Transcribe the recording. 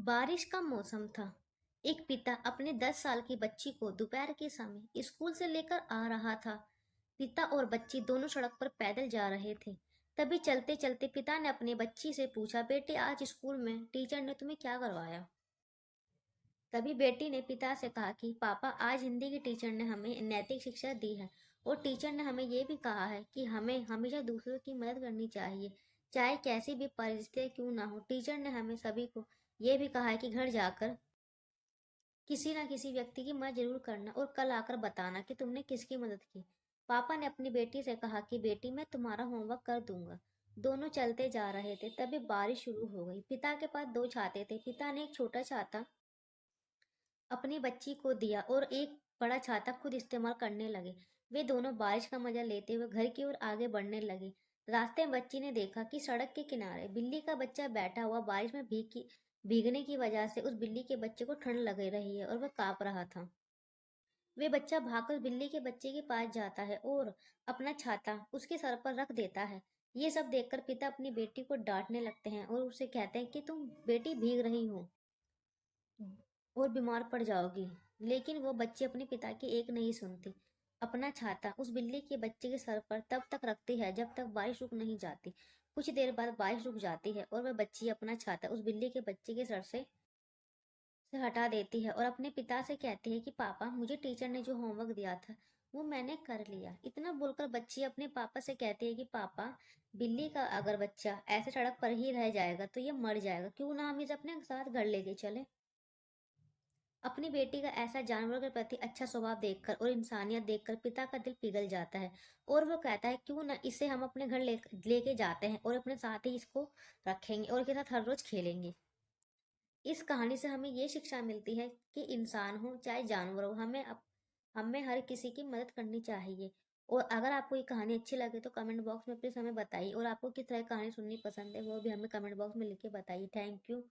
बारिश का मौसम था। एक पिता अपने 10 साल की बच्ची को दोपहर के समय स्कूल से लेकर आ रहा था। पिता और बच्ची दोनों सड़क पर पैदल जा रहे थे। तभी चलते चलते पिता ने अपनी बच्ची से पूछा, बेटे आज स्कूल में टीचर ने तुम्हें क्या करवाया? तभी बेटी ने पिता से कहा कि पापा आज हिंदी की टीचर ने हमें नैतिक शिक्षा दी है और टीचर ने हमें ये भी कहा है कि हमें हमेशा दूसरों की मदद करनी चाहिए, चाहे कैसी भी परिस्थिति क्यों ना हो। टीचर ने हमें सभी को ये भी कहा है कि घर जाकर किसी ना किसी व्यक्ति की मदद जरूर करना और कल आकर बताना कि तुमने किसकी मदद की। पापा ने अपनी बेटी से कहा कि बेटी मैं तुम्हारा होमवर्क कर दूंगा। दोनों चलते जा रहे थे तभी बारिश शुरू हो गई। पिता के पास दो छाते थे। पिता ने एक छोटा छाता अपनी बच्ची को दिया और एक बड़ा छाता खुद इस्तेमाल करने लगे। वे दोनों बारिश का मजा लेते हुए घर की ओर आगे बढ़ने लगे। रास्ते में बच्ची ने देखा कि सड़क के किनारे बिल्ली का बच्चा बैठा हुआ बारिश में भीगने की वजह से उस बिल्ली के बच्चे को ठंड लग रही है और वह कांप रहा था। वे बच्चा भागकर बिल्ली के बच्चे के पास जाता है और अपना छाता उसके सर पर रख देता है। ये सब देखकर पिता अपनी बेटी को डांटने लगते हैं और उसे कहते हैं कि तुम बेटी भीग रही हो और बीमार पड़ जाओगी। लेकिन वो बच्ची अपने पिता की एक नहीं सुनती। अपना छाता उस बिल्ली के बच्चे के सर पर तब तक रखती है जब तक बारिश रुक नहीं जाती। कुछ देर बाद बारिश रुक जाती है और वह बच्ची अपना छाता उस बिल्ली के बच्चे के सर से हटा देती है और अपने पिता से कहती है कि पापा मुझे टीचर ने जो होमवर्क दिया था वो मैंने कर लिया। इतना बोलकर बच्ची अपने पापा से कहती है कि पापा बिल्ली का अगर बच्चा ऐसे सड़क पर ही रह जाएगा तो ये मर जाएगा, क्यों ना हम इसे अपने साथ घर लेके चले। अपनी बेटी का ऐसा जानवरों के प्रति अच्छा स्वभाव देखकर और इंसानियत देखकर पिता का दिल पिघल जाता है और वो कहता है क्यों ना इसे हम अपने घर लेके जाते हैं और अपने साथ ही इसको रखेंगे और इसके साथ हर रोज खेलेंगे। इस कहानी से हमें ये शिक्षा मिलती है कि इंसान हो चाहे जानवर हो, हमें हर किसी की मदद करनी चाहिए। और अगर आपको ये कहानी अच्छी लगे तो कमेंट बॉक्स में प्लीज हमें बताइए और आपको किस तरह की कहानी सुननी पसंद है वो भी हमें कमेंट बॉक्स में लिख के बताइए। Thank you.